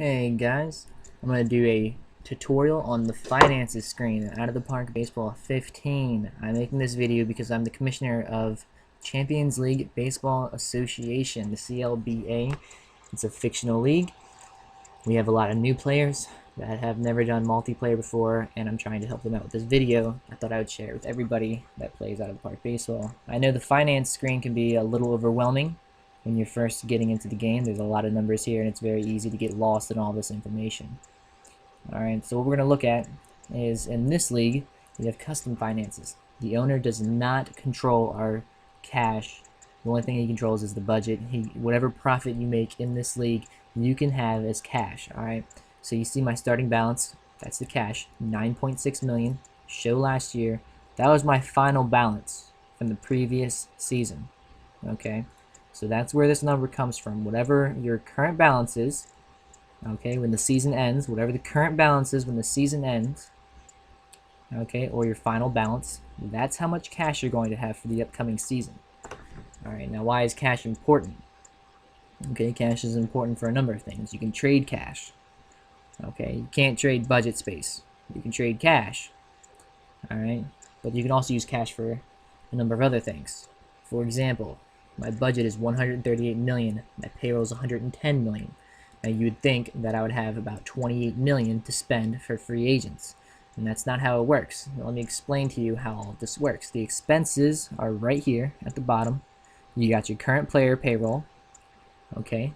Hey guys, I'm going to do a tutorial on the finances screen Out of the Park Baseball 15. I'm making this video because I'm the commissioner of Champions League Baseball Association, the CLBA. It's a fictional league. We have a lot of new players that have never done multiplayer before, and I'm trying to help them out with this video. I thought I would share it with everybody that plays Out of the Park Baseball. I know the finance screen can be a little overwhelming when you're first getting into the game. There's a lot of numbers here, and it's very easy to get lost in all this information. Alright, so what we're going to look at is, in this league, we have custom finances. The owner does not control our cash. The only thing he controls is the budget. Whatever profit you make in this league, you can have as cash. Alright, so you see my starting balance. That's the cash, 9.6 million. Show last year. That was my final balance from the previous season. Okay, so that's where this number comes from. Whatever your current balance is, okay, when the season ends, whatever the current balance is when the season ends, okay, or your final balance, that's how much cash you're going to have for the upcoming season. Alright, now why is cash important? Okay, cash is important for a number of things. You can trade cash. Okay, you can't trade budget space. You can trade cash. Alright, but you can also use cash for a number of other things. For example, my budget is 138 million. My payroll is 110 million. Now you would think that I would have about 28 million to spend for free agents, and that's not how it works. Let me explain to you how all of this works. The expenses are right here at the bottom. You got your current player payroll. Okay,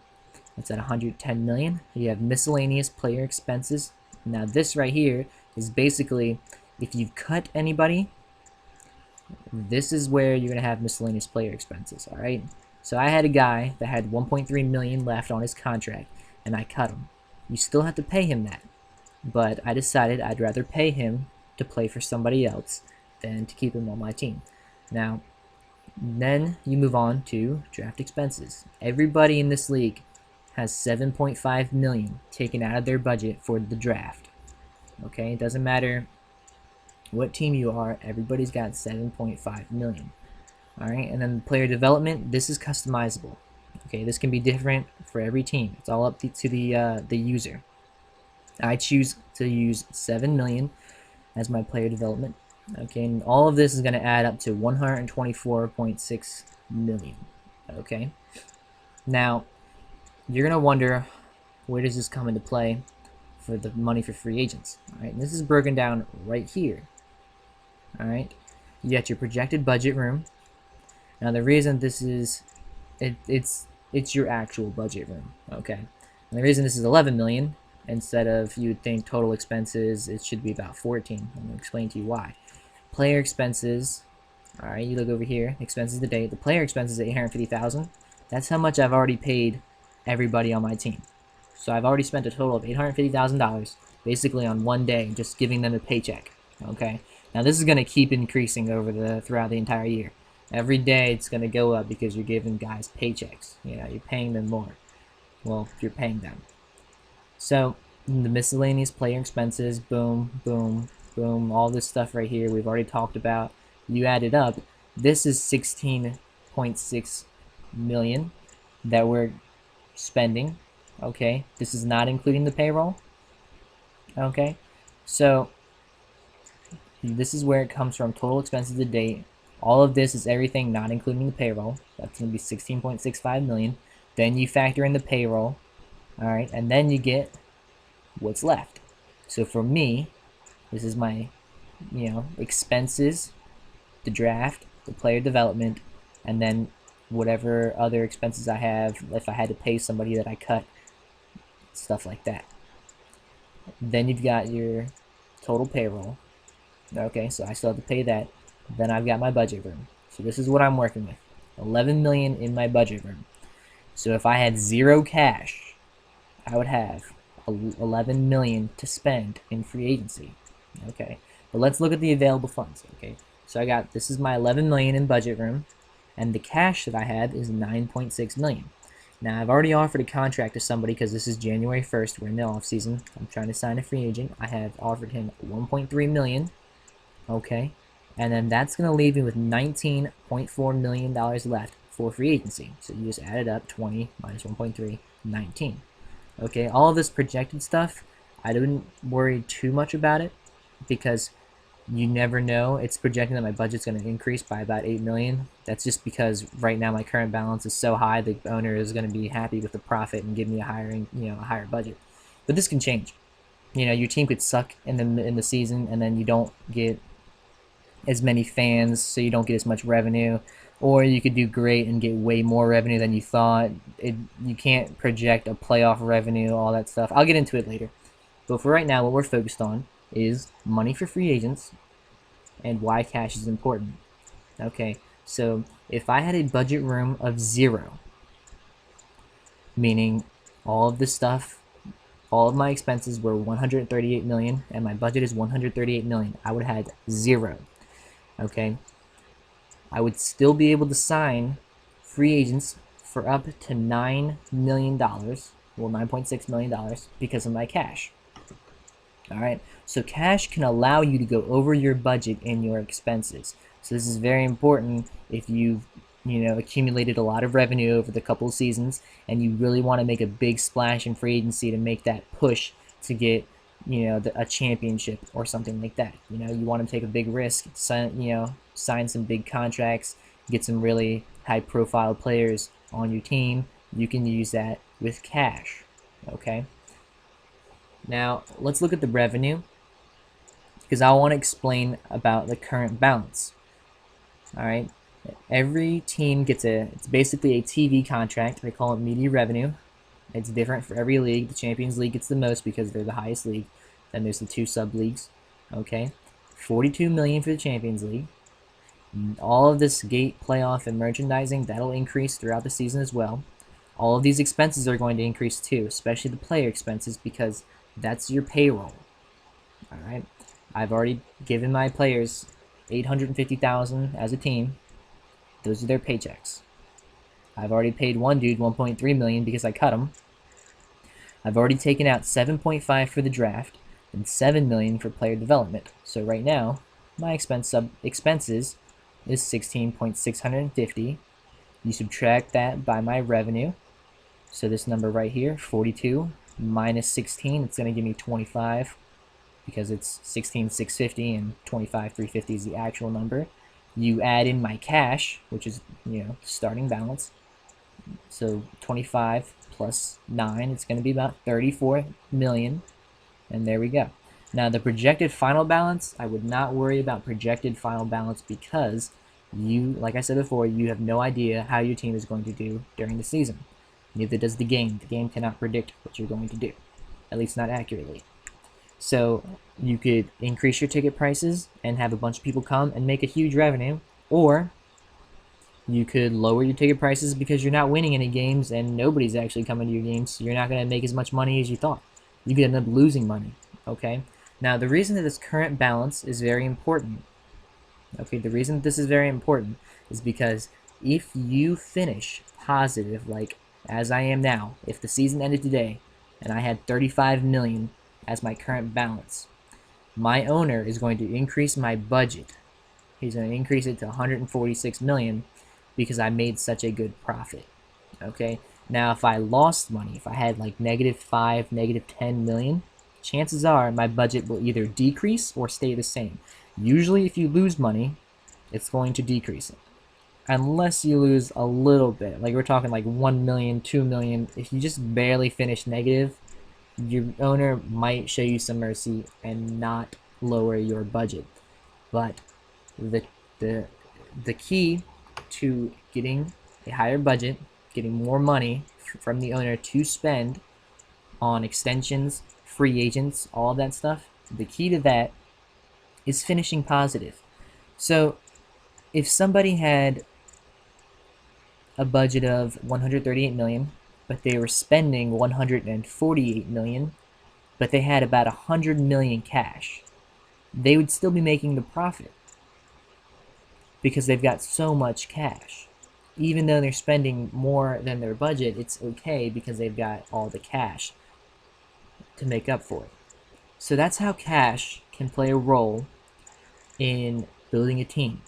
that's at 110 million. You have miscellaneous player expenses. Now this right here is basically if you've cut anybody, this is where you're going to have miscellaneous player expenses. Alright, so I had a guy that had 1.3 million left on his contract, and I cut him. You still have to pay him that, but I decided I'd rather pay him to play for somebody else than to keep him on my team. Now, then you move on to draft expenses. Everybody in this league has 7.5 million taken out of their budget for the draft. Okay, it doesn't matter what team you are, everybody's got 7.5 million. Alright, and then player development, this is customizable. Okay, this can be different for every team. It's all up to the user. I choose to use 7 million as my player development. Okay, and all of this is going to add up to 124.6 million. Okay, now you're going to wonder, where does this come into play for the money for free agents? Alright, this is broken down right here. Alright, you got your projected budget room. Now the reason this is, it's your actual budget room, okay? And the reason this is 11 million instead of, you would think total expenses, it should be about 14. I'm going to explain to you why. Player expenses, alright, you look over here, expenses to date. The player expenses is 850,000. That's how much I've already paid everybody on my team. So I've already spent a total of $850,000 basically on one day, just giving them a paycheck, okay? Now this is going to keep increasing throughout the entire year. Every day it's going to go up because you're giving guys paychecks. You know, you're paying them more. Well, you're paying them. So the miscellaneous player expenses, boom, boom, boom, all this stuff right here we've already talked about. You add it up. This is 16.6 million that we're spending. Okay, this is not including the payroll. Okay, so this is where it comes from. Total expenses to date. All of this is everything not including the payroll. That's going to be 16.65 million. Then you factor in the payroll. Alright, and then you get what's left. So for me, this is my, expenses, the draft, the player development, and then whatever other expenses I have, if I had to pay somebody that I cut, stuff like that. Then you've got your total payroll. Okay, so I still have to pay that. Then I've got my budget room. So this is what I'm working with. 11 million in my budget room. So if I had zero cash, I would have 11 million to spend in free agency. Okay, but let's look at the available funds. Okay, so this is my 11 million in budget room, and the cash that I have is 9.6 million. Now I've already offered a contract to somebody because this is January 1st. We're in the off season. I'm trying to sign a free agent. I have offered him 1.3 million. Okay, and then that's going to leave me with $19.4 million left for free agency. So you just add it up, 20 minus 1.3, 19. Okay, all of this projected stuff, I don't worry too much about it because you never know. It's projecting that my budget's going to increase by about 8 million. That's just because right now my current balance is so high, the owner is going to be happy with the profit and give me a higher budget. But this can change. Your team could suck in the season, and then you don't get as many fans, so you don't get as much revenue, or you could do great and get way more revenue than you thought. You can't project a playoff revenue, all that stuff. I'll get into it later. But for right now, what we're focused on is money for free agents and why cash is important. Okay, so if I had a budget room of 0, meaning all of this stuff, all of my expenses were 138 million and my budget is 138 million, I would have had 0. Okay, I would still be able to sign free agents for up to $9 million, well, $9.6 million because of my cash. All right, so cash can allow you to go over your budget and your expenses. So this is very important if you've accumulated a lot of revenue over the couple of seasons and you really want to make a big splash in free agency to make that push to get a championship or something like that. You want to take a big risk, sign some big contracts, get some really high profile players on your team. You can use that with cash. Okay, now let's look at the revenue because I want to explain about the current balance. All right, every team gets it's basically a TV contract. They call it media revenue. It's different for every league. The Champions League gets the most because they're the highest league. Then there's the 2 sub-leagues. Okay, 42 million for the Champions League. All of this gate, playoff, and merchandising, that'll increase throughout the season as well. All of these expenses are going to increase too, especially the player expenses because that's your payroll. All right, I've already given my players $850,000 as a team. Those are their paychecks. I've already paid one dude $1.3 million because I cut him. I've already taken out 7.5 for the draft and 7 million for player development. So right now, my expenses is 16.650. You subtract that by my revenue. So this number right here, 42 minus 16, it's going to give me 25 because it's 16,650 and 25,350 is the actual number. You add in my cash, which is starting balance. So 25 plus 9, it's going to be about 34 million. And there we go. Now the projected final balance, I would not worry about projected final balance because like I said before, you have no idea how your team is going to do during the season. Neither does the game. The game cannot predict what you're going to do, at least not accurately. So you could increase your ticket prices and have a bunch of people come and make a huge revenue, or you could lower your ticket prices because you're not winning any games and nobody's actually coming to your games, so you're not going to make as much money as you thought. You could end up losing money, okay? Now, the reason that this current balance is very important, okay, the reason that this is very important is because if you finish positive, like as I am now, if the season ended today and I had 35 million as my current balance, my owner is going to increase my budget. He's going to increase it to 146 million because I made such a good profit. Okay, now if I lost money, if I had like -5, -10 million, chances are my budget will either decrease or stay the same. Usually if you lose money, it's going to decrease, unless you lose a little bit. Like we're talking like 1 million, 2 million. If you just barely finish negative, your owner might show you some mercy and not lower your budget. But the key to getting a higher budget, getting more money from the owner to spend on extensions, free agents, all that stuff, the key to that is finishing positive. So if somebody had a budget of 138 million, but they were spending 148 million, but they had about 100 million cash, they would still be making the profit because they've got so much cash. Even though they're spending more than their budget, it's okay because they've got all the cash to make up for it. So that's how cash can play a role in building a team.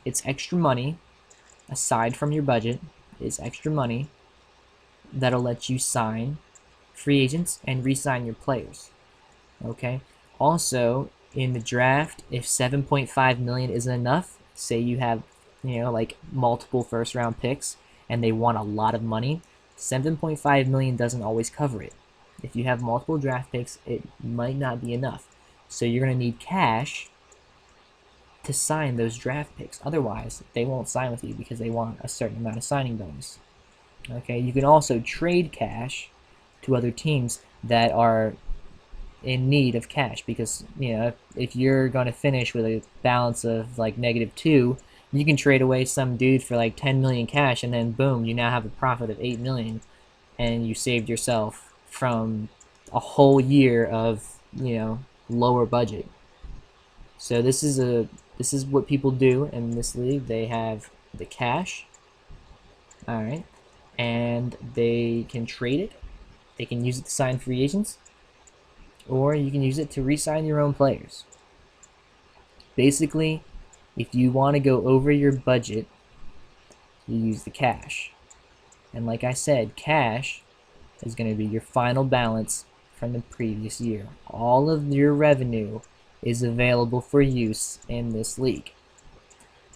It's extra money, aside from your budget, is extra money that'll let you sign free agents and re-sign your players. Okay. Also, in the draft, if 7.5 million isn't enough, say you have, like multiple first round picks and they want a lot of money, 7.5 million doesn't always cover it. If you have multiple draft picks, it might not be enough. So you're going to need cash to sign those draft picks. Otherwise, they won't sign with you because they want a certain amount of signing bonus. Okay, you can also trade cash to other teams that are in need of cash, because if you're going to finish with a balance of like -2, you can trade away some dude for like 10 million cash, and then boom, you now have a profit of 8 million, and you saved yourself from a whole year of lower budget. So this is what people do in this league. They have the cash, all right, and they can trade it. They can use it to sign free agents, or you can use it to re-sign your own players. Basically, if you want to go over your budget, you use the cash. And like I said, cash is going to be your final balance from the previous year. All of your revenue is available for use in this league.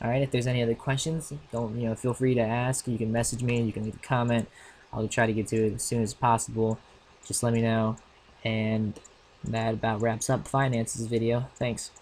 Alright, if there's any other questions, don't feel free to ask. You can message me, you can leave a comment. I'll try to get to it as soon as possible. Just let me know. And that about wraps up finances video. Thanks.